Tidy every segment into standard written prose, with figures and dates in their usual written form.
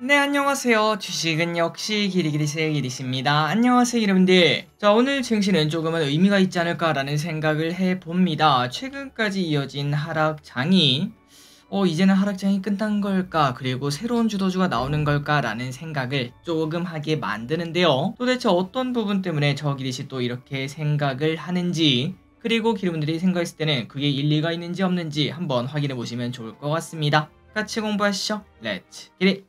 네, 안녕하세요. 주식은 역시 기리기리세의 기리씨입니다. 안녕하세요, 여러분들. 자, 오늘 증시는 조금은 의미가 있지 않을까라는 생각을 해봅니다. 최근까지 이어진 하락장이 이제는 하락장이 끝난 걸까? 그리고 새로운 주도주가 나오는 걸까라는 생각을 조금 하게 만드는데요. 도대체 어떤 부분 때문에 저 기리씨 또 이렇게 생각을 하는지, 그리고 기리분들이 생각했을 때는 그게 일리가 있는지 없는지 한번 확인해 보시면 좋을 것 같습니다. 같이 공부하시죠. 렛츠 기릿!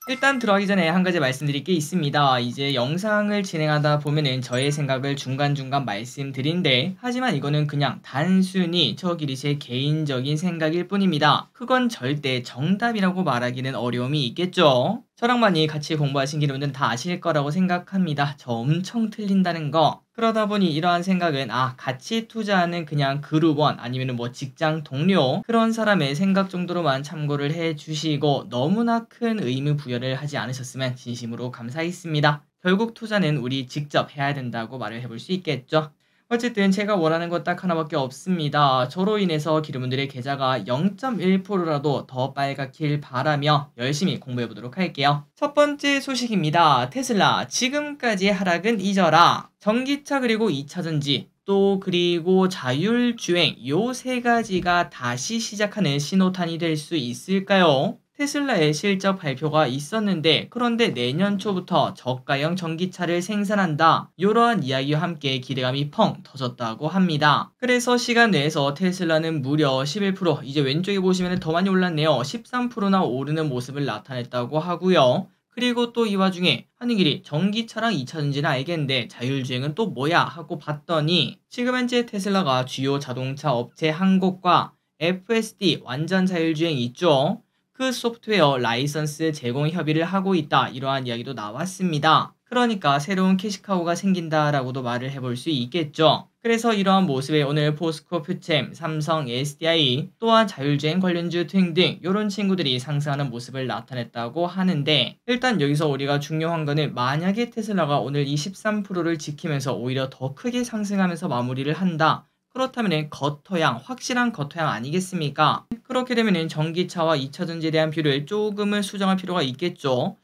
일단 들어가기 전에 한 가지 말씀드릴 게 있습니다. 이제 영상을 진행하다 보면은 저의 생각을 중간중간 말씀드린데, 하지만 이거는 그냥 단순히 저 기리시의 개인적인 생각일 뿐입니다. 그건 절대 정답이라고 말하기는 어려움이 있겠죠. 저랑 많이 같이 공부하신 기분들은 다 아실 거라고 생각합니다. 저 엄청 틀린다는 거. 그러다 보니 이러한 생각은 같이 투자하는 그냥 그룹원 아니면 뭐 직장 동료 그런 사람의 생각 정도로만 참고를 해 주시고 너무나 큰 의미 부여를 하지 않으셨으면 진심으로 감사하겠습니다. 결국 투자는 우리 직접 해야 된다고 말을 해볼 수 있겠죠. 어쨌든 제가 원하는 것 딱 하나밖에 없습니다. 저로 인해서 기르분들의 계좌가 0.1%라도 더 빨갛길 바라며 열심히 공부해보도록 할게요. 첫 번째 소식입니다. 테슬라 지금까지 하락은 잊어라. 전기차 그리고 2차전지 또 그리고 자율주행 요 세 가지가 다시 시작하는 신호탄이 될 수 있을까요? 테슬라의 실적 발표가 있었는데 그런데 내년 초부터 저가형 전기차를 생산한다. 이러한 이야기와 함께 기대감이 펑 터졌다고 합니다. 그래서 시간 내에서 테슬라는 무려 11% 이제 왼쪽에 보시면 더 많이 올랐네요. 13%나 오르는 모습을 나타냈다고 하고요. 그리고 또 이 와중에 하는 길이 전기차랑 2차전지는 알겠는데 자율주행은 또 뭐야 하고 봤더니 지금 현재 테슬라가 주요 자동차 업체 한 곳과 FSD 완전 자율주행 있죠. 그 소프트웨어 라이선스 제공 협의를 하고 있다. 이러한 이야기도 나왔습니다. 그러니까 새로운 캐시카우가 생긴다라고도 말을 해볼 수 있겠죠. 그래서 이러한 모습에 오늘 포스코 퓨챔, 삼성, SDI 또한 자율주행 관련주 등등 이런 친구들이 상승하는 모습을 나타냈다고 하는데 일단 여기서 우리가 중요한 거는 만약에 테슬라가 오늘 이 13%를 지키면서 오히려 더 크게 상승하면서 마무리를 한다. 그렇다면 겉토양, 확실한 겉토양 아니겠습니까? 그렇게 되면 전기차와 2차전지에 대한 비율을 조금은 수정할 필요가 있겠죠.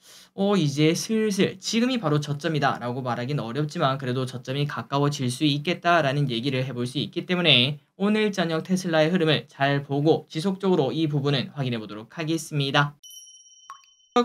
이제 슬슬 지금이 바로 저점이다 라고 말하긴 어렵지만 그래도 저점이 가까워질 수 있겠다라는 얘기를 해볼 수 있기 때문에 오늘 저녁 테슬라의 흐름을 잘 보고 지속적으로 이 부분은 확인해 보도록 하겠습니다.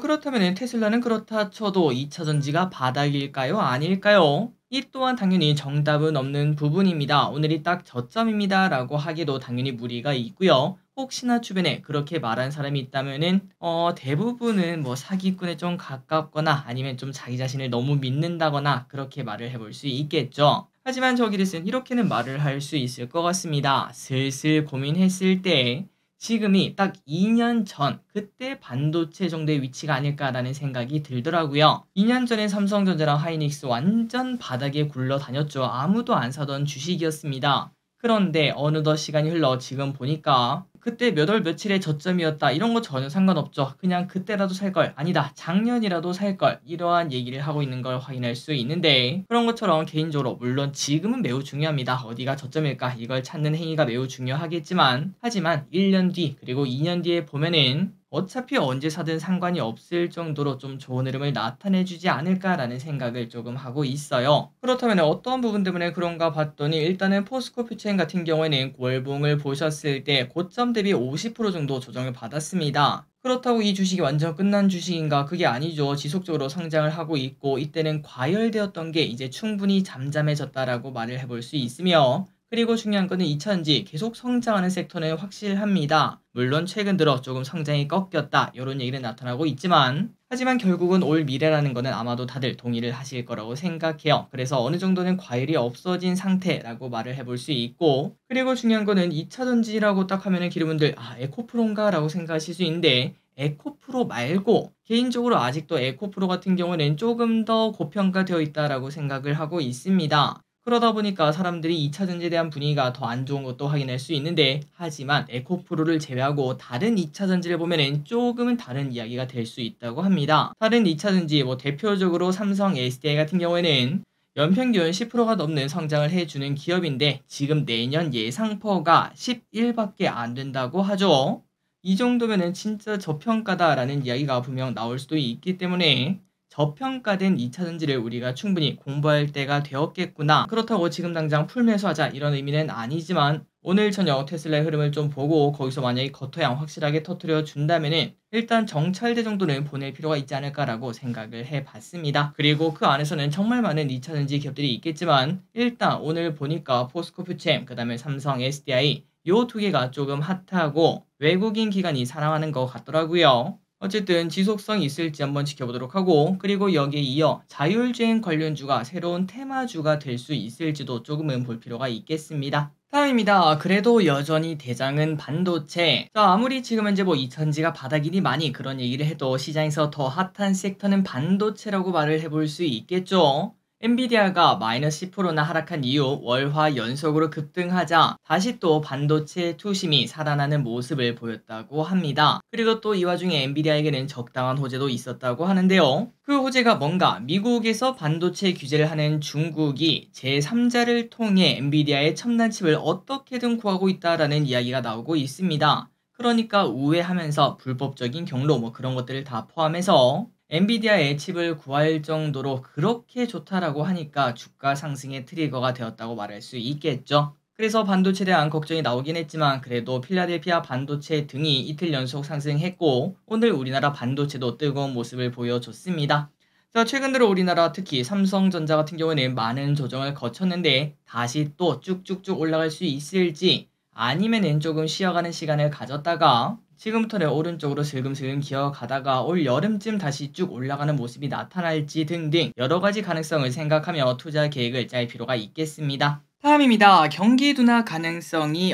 그렇다면 테슬라는 그렇다 쳐도 2차전지가 바닥일까요? 아닐까요? 이 또한 당연히 정답은 없는 부분입니다. 오늘이 딱 저점입니다 라고 하기도 당연히 무리가 있고요. 혹시나 주변에 그렇게 말한 사람이 있다면은 대부분은 뭐 사기꾼에 좀 가깝거나 아니면 좀 자기 자신을 너무 믿는다거나 그렇게 말을 해볼 수 있겠죠. 하지만 저기를쓴 이렇게는 말을 할 수 있을 것 같습니다. 슬슬 고민했을 때 지금이 딱 2년 전 그때 반도체 정도의 위치가 아닐까라는 생각이 들더라고요. 2년 전에 삼성전자랑 하이닉스 완전 바닥에 굴러다녔죠. 아무도 안 사던 주식이었습니다. 그런데 어느덧 시간이 흘러 지금 보니까 그때 몇 월 며칠의 저점이었다 이런 거 전혀 상관없죠. 그냥 그때라도 살 걸, 아니다 작년이라도 살 걸, 이러한 얘기를 하고 있는 걸 확인할 수 있는데 그런 것처럼 개인적으로 물론 지금은 매우 중요합니다. 어디가 저점일까 이걸 찾는 행위가 매우 중요하겠지만 하지만 1년 뒤 그리고 2년 뒤에 보면은 어차피 언제 사든 상관이 없을 정도로 좀 좋은 흐름을 나타내주지 않을까라는 생각을 조금 하고 있어요. 그렇다면 어떤 부분 때문에 그런가 봤더니 일단은 포스코 퓨처인 같은 경우에는 월봉을 보셨을 때 고점 대비 50% 정도 조정을 받았습니다. 그렇다고 이 주식이 완전 끝난 주식인가? 그게 아니죠. 지속적으로 성장을 하고 있고 이때는 과열되었던 게 이제 충분히 잠잠해졌다라고 말을 해볼 수 있으며 그리고 중요한 거는 2차전지 계속 성장하는 섹터는 확실합니다. 물론 최근 들어 조금 성장이 꺾였다 이런 얘기는 나타나고 있지만 하지만 결국은 올 미래라는 거는 아마도 다들 동의를 하실 거라고 생각해요. 그래서 어느 정도는 과열이 없어진 상태라고 말을 해볼 수 있고 그리고 중요한 거는 2차전지라고 딱 하면은 기르분들 에코프로인가 라고 생각하실 수 있는데 에코프로 말고 개인적으로 아직도 에코프로 같은 경우는 조금 더 고평가되어 있다라고 생각을 하고 있습니다. 그러다 보니까 사람들이 2차전지에 대한 분위기가 더 안 좋은 것도 확인할 수 있는데 하지만 에코프로를 제외하고 다른 2차전지를 보면은 조금은 다른 이야기가 될 수 있다고 합니다. 다른 2차전지 뭐 대표적으로 삼성, SDI 같은 경우에는 연평균 10%가 넘는 성장을 해주는 기업인데 지금 내년 예상퍼가 11밖에 안 된다고 하죠. 이 정도면은 진짜 저평가다라는 이야기가 분명 나올 수도 있기 때문에 저평가된 2차 전지를 우리가 충분히 공부할 때가 되었겠구나. 그렇다고 지금 당장 풀매수하자 이런 의미는 아니지만 오늘 저녁 테슬라의 흐름을 좀 보고 거기서 만약에 겉토양 확실하게 터트려 준다면은 일단 정찰대 정도는 보낼 필요가 있지 않을까라고 생각을 해봤습니다. 그리고 그 안에서는 정말 많은 2차 전지 기업들이 있겠지만 일단 오늘 보니까 포스코 퓨챔, 그 다음에 삼성 SDI 요 두 개가 조금 핫하고 외국인 기관이 사랑하는 것 같더라고요. 어쨌든 지속성이 있을지 한번 지켜보도록 하고, 그리고 여기에 이어 자율주행 관련주가 새로운 테마주가 될 수 있을지도 조금은 볼 필요가 있겠습니다. 다음입니다. 그래도 여전히 대장은 반도체. 자, 아무리 지금 현재 뭐 2천지가 바닥이니 많이 그런 얘기를 해도 시장에서 더 핫한 섹터는 반도체라고 말을 해볼 수 있겠죠. 엔비디아가 마이너스 10%나 하락한 이후 월화 연속으로 급등하자 다시 또 반도체 투심이 살아나는 모습을 보였다고 합니다. 그리고 또 이 와중에 엔비디아에게는 적당한 호재도 있었다고 하는데요. 그 호재가 뭔가 미국에서 반도체 규제를 하는 중국이 제3자를 통해 엔비디아의 첨단 칩을 어떻게든 구하고 있다라는 이야기가 나오고 있습니다. 그러니까 우회하면서 불법적인 경로 뭐 그런 것들을 다 포함해서 엔비디아의 칩을 구할 정도로 그렇게 좋다라고 하니까 주가 상승의 트리거가 되었다고 말할 수 있겠죠. 그래서 반도체에 대한 걱정이 나오긴 했지만 그래도 필라델피아 반도체 등이 이틀 연속 상승했고 오늘 우리나라 반도체도 뜨거운 모습을 보여줬습니다. 자, 최근 들어 우리나라 특히 삼성전자 같은 경우에는 많은 조정을 거쳤는데 다시 또 쭉쭉쭉 올라갈 수 있을지 아니면은 조금 쉬어가는 시간을 가졌다가 지금부터는 오른쪽으로 슬금슬금 기어가다가 올 여름쯤 다시 쭉 올라가는 모습이 나타날지 등등 여러가지 가능성을 생각하며 투자 계획을 짤 필요가 있겠습니다. 다음입니다. 경기 둔화 가능성이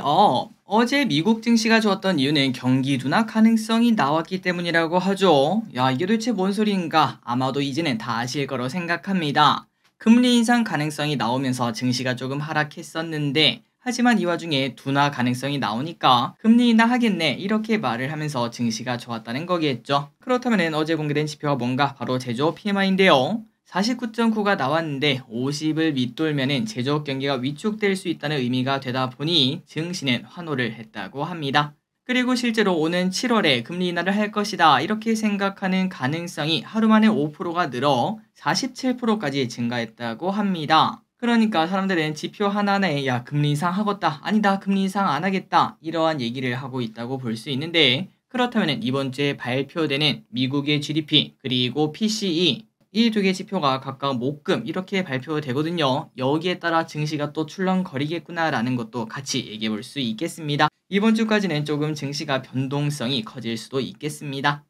어제 미국 증시가 좋았던 이유는 경기 둔화 가능성이 나왔기 때문이라고 하죠. 야, 이게 도대체 뭔 소리인가? 아마도 이제는 다 아실 거로 생각합니다. 금리 인상 가능성이 나오면서 증시가 조금 하락했었는데 하지만 이 와중에 둔화 가능성이 나오니까 금리 인하하겠네 이렇게 말을 하면서 증시가 좋았다는 거겠죠. 그렇다면 어제 공개된 지표가 뭔가 바로 제조업 PMI인데요. 49.9가 나왔는데 50을 밑돌면은 제조업 경기가 위축될 수 있다는 의미가 되다 보니 증시는 환호를 했다고 합니다. 그리고 실제로 오는 7월에 금리 인하를 할 것이다 이렇게 생각하는 가능성이 하루 만에 5%가 늘어 47%까지 증가했다고 합니다. 그러니까 사람들은 지표 하나하나에 야 금리 인상 하겠다 아니다 금리 인상 안 하겠다 이러한 얘기를 하고 있다고 볼 수 있는데 그렇다면 이번 주에 발표되는 미국의 GDP 그리고 PCE 이 두 개 지표가 각각 목금 이렇게 발표되거든요. 여기에 따라 증시가 또 출렁거리겠구나라는 것도 같이 얘기해 볼 수 있겠습니다. 이번 주까지는 조금 증시가 변동성이 커질 수도 있겠습니다.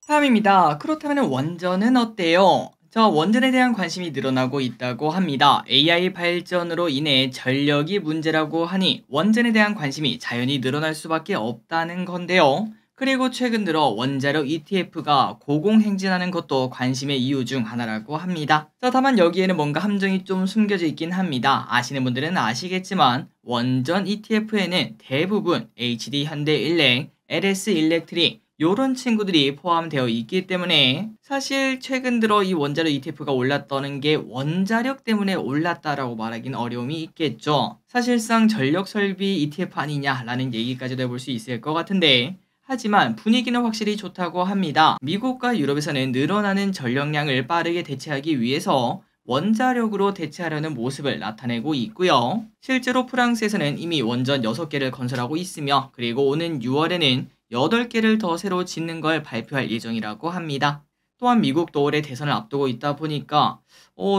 다음입니다. 그렇다면 원전은 어때요? 원전에 대한 관심이 늘어나고 있다고 합니다. AI 발전으로 인해 전력이 문제라고 하니 원전에 대한 관심이 자연히 늘어날 수밖에 없다는 건데요. 그리고 최근 들어 원자력 ETF가 고공행진하는 것도 관심의 이유 중 하나라고 합니다. 다만 여기에는 뭔가 함정이 좀 숨겨져 있긴 합니다. 아시는 분들은 아시겠지만 원전 ETF에는 대부분 HD 현대일렉, LS 일렉트릭 요런 친구들이 포함되어 있기 때문에 사실 최근 들어 이 원자력 ETF가 올랐다는 게 원자력 때문에 올랐다라고 말하긴 어려움이 있겠죠. 사실상 전력 설비 ETF 아니냐라는 얘기까지도 해볼 수 있을 것 같은데 하지만 분위기는 확실히 좋다고 합니다. 미국과 유럽에서는 늘어나는 전력량을 빠르게 대체하기 위해서 원자력으로 대체하려는 모습을 나타내고 있고요. 실제로 프랑스에서는 이미 원전 6개를 건설하고 있으며 그리고 오는 6월에는 8개를 더 새로 짓는 걸 발표할 예정이라고 합니다. 또한 미국도 올해 대선을 앞두고 있다 보니까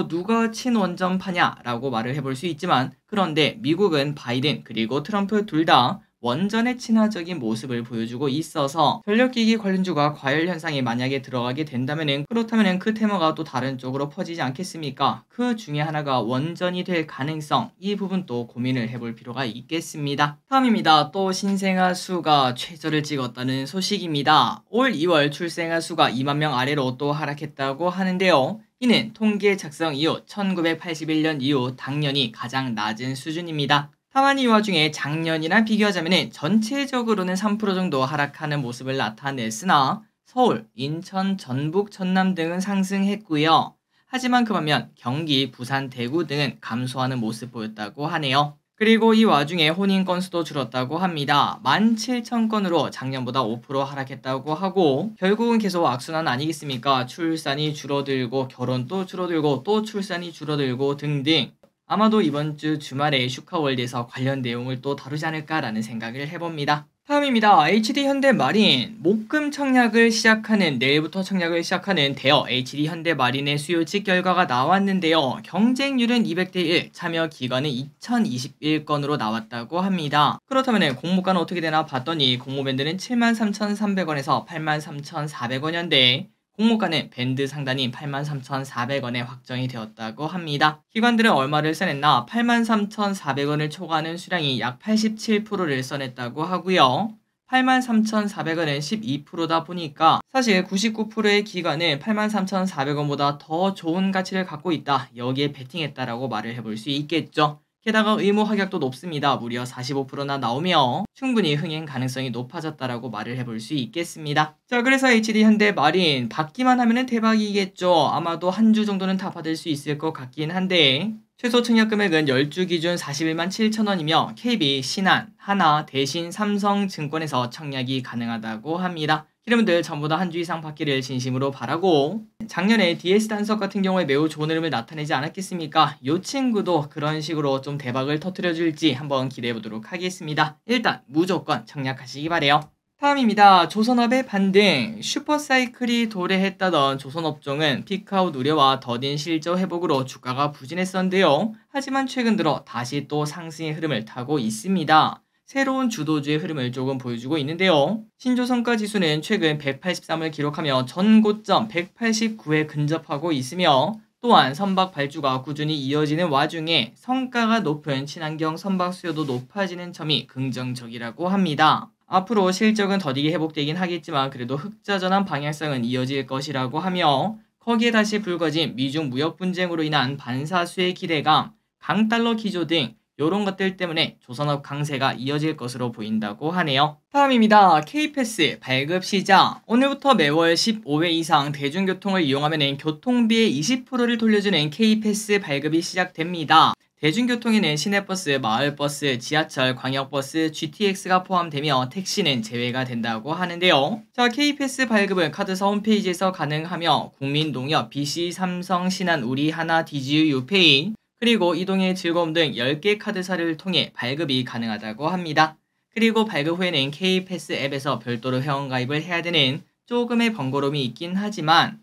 누가 친원전파냐라고 말을 해볼 수 있지만 그런데 미국은 바이든 그리고 트럼프 둘 다 원전의 친화적인 모습을 보여주고 있어서 전력기기 관련주가 과열 현상에 만약에 들어가게 된다면은 그렇다면은 그 테마가 또 다른 쪽으로 퍼지지 않겠습니까? 그 중에 하나가 원전이 될 가능성 이 부분도 고민을 해볼 필요가 있겠습니다. 다음입니다. 또 신생아 수가 최저를 찍었다는 소식입니다. 올 2월 출생아 수가 2만 명 아래로 또 하락했다고 하는데요. 이는 통계 작성 이후 1981년 이후 당연히 가장 낮은 수준입니다. 다만 이 와중에 작년이랑 비교하자면 전체적으로는 3% 정도 하락하는 모습을 나타냈으나 서울, 인천, 전북, 전남 등은 상승했고요. 하지만 그 반면 경기, 부산, 대구 등은 감소하는 모습 보였다고 하네요. 그리고 이 와중에 혼인 건수도 줄었다고 합니다. 17,000건으로 작년보다 5% 하락했다고 하고 결국은 계속 악순환 아니겠습니까? 출산이 줄어들고 결혼도 줄어들고 또 출산이 줄어들고 등등. 아마도 이번 주 주말에 슈카월드에서 관련 내용을 또 다루지 않을까라는 생각을 해봅니다. 다음입니다. HD현대마린 목금 청약을 시작하는 내일부터 청약을 시작하는 대여 HD현대마린의 수요직 결과가 나왔는데요. 경쟁률은 200대 1, 참여 기간은 2021건으로 나왔다고 합니다. 그렇다면 공모가는 어떻게 되나 봤더니 공모밴드는 73,300원에서 83,400원이었는데 공모가는 밴드 상단인 83,400원에 확정이 되었다고 합니다. 기관들은 얼마를 써냈나 83,400원을 초과하는 수량이 약 87%를 써냈다고 하고요. 83,400원은 12%다 보니까 사실 99%의 기관은 83,400원보다 더 좋은 가치를 갖고 있다. 여기에 베팅했다라고 말을 해볼 수 있겠죠. 게다가 의무 확약도 높습니다. 무려 45%나 나오며 충분히 흥행 가능성이 높아졌다라고 말을 해볼 수 있겠습니다. 자, 그래서 HD현대마린 받기만 하면 대박이겠죠. 아마도 한 주 정도는 다 받을 수 있을 것 같긴 한데 최소 청약 금액은 10주 기준 41만 7천원이며 KB, 신한, 하나, 대신, 삼성증권에서 청약이 가능하다고 합니다. 여러분들 전부 다 한 주 이상 받기를 진심으로 바라고 작년에 DS 단석 같은 경우에 매우 좋은 흐름을 나타내지 않았겠습니까? 요 친구도 그런 식으로 좀 대박을 터뜨려줄지 한번 기대해보도록 하겠습니다. 일단 무조건 청약하시기 바래요. 다음입니다. 조선업의 반등. 슈퍼사이클이 도래했다던 조선업종은 피크아웃 우려와 더딘 실적 회복으로 주가가 부진했었는데요. 하지만 최근 들어 다시 또 상승의 흐름을 타고 있습니다. 새로운 주도주의 흐름을 조금 보여주고 있는데요. 신조성과 지수는 최근 183을 기록하며 전 고점 189에 근접하고 있으며 또한 선박 발주가 꾸준히 이어지는 와중에 성가가 높은 친환경 선박 수요도 높아지는 점이 긍정적이라고 합니다. 앞으로 실적은 더디게 회복되긴 하겠지만 그래도 흑자전환 방향성은 이어질 것이라고 하며 거기에 다시 불거진 미중 무역 분쟁으로 인한 반사수의 기대감, 강달러 기조 등 이런 것들 때문에 조선업 강세가 이어질 것으로 보인다고 하네요. 다음입니다. K패스 발급 시작. 오늘부터 매월 15회 이상 대중교통을 이용하면 교통비의 20%를 돌려주는 K패스 발급이 시작됩니다. 대중교통에는 시내버스, 마을버스, 지하철, 광역버스, GTX가 포함되며 택시는 제외가 된다고 하는데요. 자, K패스 발급은 카드사 홈페이지에서 가능하며 국민농협, BC, 삼성, 신한, 우리, 하나, DGU, 유페이 그리고 이동의 즐거움 등 10개 카드사를 통해 발급이 가능하다고 합니다. 그리고 발급 후에는 K패스 앱에서 별도로 회원가입을 해야 되는 조금의 번거로움이 있긴 하지만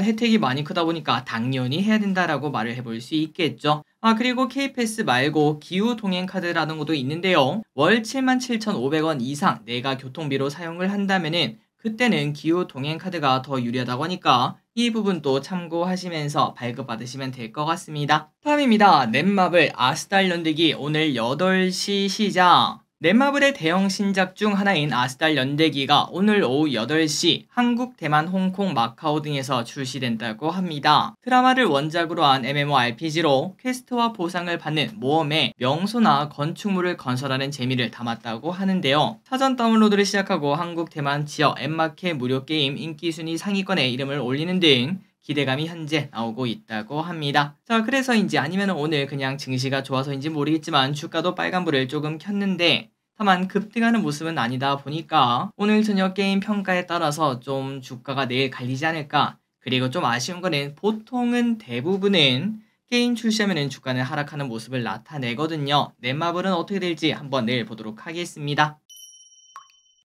혜택이 많이 크다 보니까 당연히 해야 된다라고 말을 해볼 수 있겠죠. 그리고 K패스 말고 기후동행카드라는 것도 있는데요. 월 77,500원 이상 내가 교통비로 사용을 한다면은 그때는 기후동행카드가 더 유리하다고 하니까 이 부분도 참고하시면서 발급받으시면 될 것 같습니다. 다음입니다. 넷마블 아스달 연대기 오늘 8시 시작. 넷마블의 대형 신작 중 하나인 아스달 연대기가 오늘 오후 8시 한국, 대만, 홍콩, 마카오 등에서 출시된다고 합니다. 드라마를 원작으로 한 MMORPG로 퀘스트와 보상을 받는 모험에 명소나 건축물을 건설하는 재미를 담았다고 하는데요. 사전 다운로드를 시작하고 한국, 대만 지역 앱마켓 무료 게임 인기 순위 상위권에 이름을 올리는 등 기대감이 현재 나오고 있다고 합니다. 자, 그래서인지 아니면 오늘 그냥 증시가 좋아서인지 모르겠지만 주가도 빨간불을 조금 켰는데 다만 급등하는 모습은 아니다 보니까 오늘 저녁 게임 평가에 따라서 좀 주가가 내일 갈리지 않을까. 그리고 좀 아쉬운 거는 보통은 대부분은 게임 출시하면 주가는 하락하는 모습을 나타내거든요. 넷마블은 어떻게 될지 한번 내일 보도록 하겠습니다.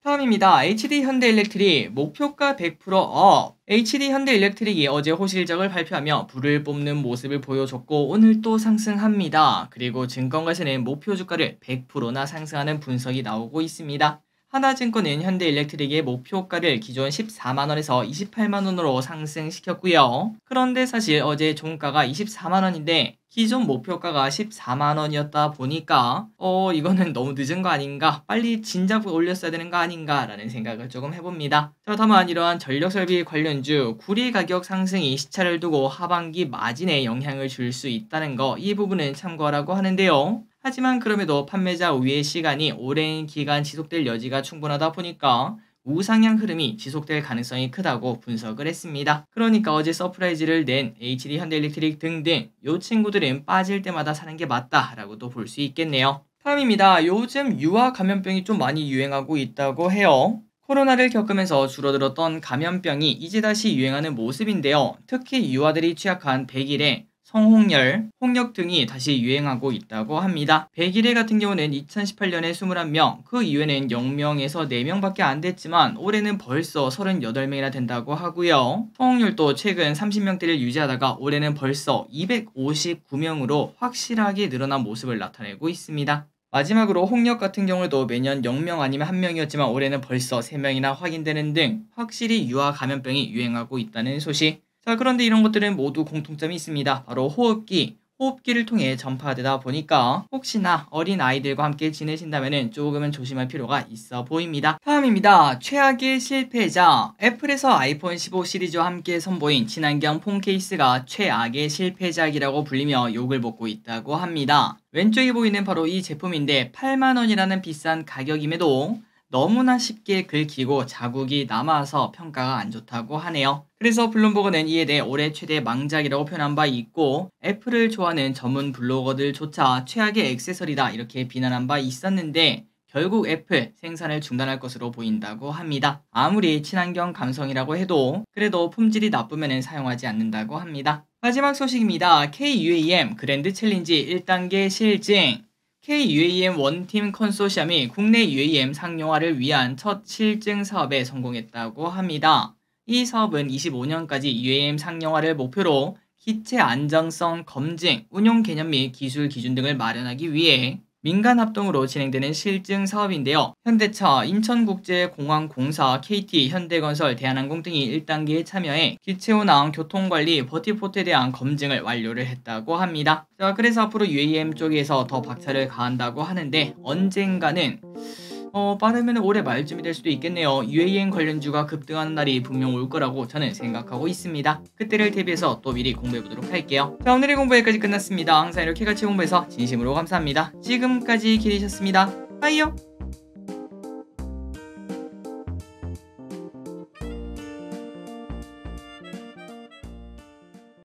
다음입니다. HD현대일렉트릭 목표가 100% 업. HD현대일렉트릭이 어제 호실적을 발표하며 불을 뿜는 모습을 보여줬고 오늘 또 상승합니다. 그리고 증권가에서는 목표 주가를 100%나 상승하는 분석이 나오고 있습니다. 하나증권은 현대일렉트릭의 목표가를 기존 14만원에서 28만원으로 상승시켰고요. 그런데 사실 어제 종가가 24만원인데 기존 목표가가 14만원이었다 보니까 이거는 너무 늦은 거 아닌가, 빨리 진작 올렸어야 되는 거 아닌가 라는 생각을 조금 해봅니다. 자, 다만 이러한 전력설비 관련주 구리 가격 상승이 시차를 두고 하반기 마진에 영향을 줄 수 있다는 거, 이 부분은 참고하라고 하는데요. 하지만 그럼에도 판매자 우위의 시간이 오랜 기간 지속될 여지가 충분하다 보니까 우상향 흐름이 지속될 가능성이 크다고 분석을 했습니다. 그러니까 어제 서프라이즈를 낸 HD 현대일렉트릭 등등 요 친구들은 빠질 때마다 사는 게 맞다라고도 볼 수 있겠네요. 다음입니다. 요즘 유아 감염병이 좀 많이 유행하고 있다고 해요. 코로나를 겪으면서 줄어들었던 감염병이 이제 다시 유행하는 모습인데요. 특히 유아들이 취약한 백일에, 성홍열, 홍역 등이 다시 유행하고 있다고 합니다. 백일해 같은 경우는 2018년에 21명, 그 이후에는 0명에서 4명밖에 안 됐지만 올해는 벌써 38명이나 된다고 하고요. 성홍열도 최근 30명대를 유지하다가 올해는 벌써 259명으로 확실하게 늘어난 모습을 나타내고 있습니다. 마지막으로 홍역 같은 경우도 매년 0명 아니면 1명이었지만 올해는 벌써 3명이나 확인되는 등 확실히 유아 감염병이 유행하고 있다는 소식. 자, 그런데 이런 것들은 모두 공통점이 있습니다. 바로 호흡기를 통해 전파되다 보니까 혹시나 어린 아이들과 함께 지내신다면 조금은 조심할 필요가 있어 보입니다. 다음입니다. 최악의 실패자. 애플에서 아이폰 15 시리즈와 함께 선보인 친환경 폰 케이스가 최악의 실패작이라고 불리며 욕을 먹고 있다고 합니다. 왼쪽에 보이는 바로 이 제품인데 8만원이라는 비싼 가격임에도 너무나 쉽게 긁히고 자국이 남아서 평가가 안 좋다고 하네요. 그래서 블룸버그는 이에 대해 올해 최대 망작이라고 표현한 바 있고 애플을 좋아하는 전문 블로거들조차 최악의 액세서리다 이렇게 비난한 바 있었는데 결국 애플 생산을 중단할 것으로 보인다고 합니다. 아무리 친환경 감성이라고 해도 그래도 품질이 나쁘면 사용하지 않는다고 합니다. 마지막 소식입니다. KUAM 그랜드 챌린지 1단계 실증. KUAM 원팀 컨소시엄이 국내 UAM 상용화를 위한 첫 실증 사업에 성공했다고 합니다. 이 사업은 25년까지 UAM 상용화를 목표로 기체 안정성 검증, 운용 개념 및 기술 기준 등을 마련하기 위해 민간 합동으로 진행되는 실증 사업인데요. 현대차, 인천국제공항공사, KT, 현대건설, 대한항공 등이 1단계에 참여해 기체운항, 교통관리, 버티포트에 대한 검증을 완료를 했다고 합니다. 자, 그래서 앞으로 UAM 쪽에서 더 박차를 가한다고 하는데 언젠가는 빠르면 올해 말쯤이 될 수도 있겠네요. UAM 관련주가 급등하는 날이 분명 올 거라고 저는 생각하고 있습니다. 그때를 대비해서 또 미리 공부해보도록 할게요. 자, 오늘의 공부 여기까지 끝났습니다. 항상 이렇게 같이 공부해서 진심으로 감사합니다. 지금까지 기리셨습니다. 빠이요.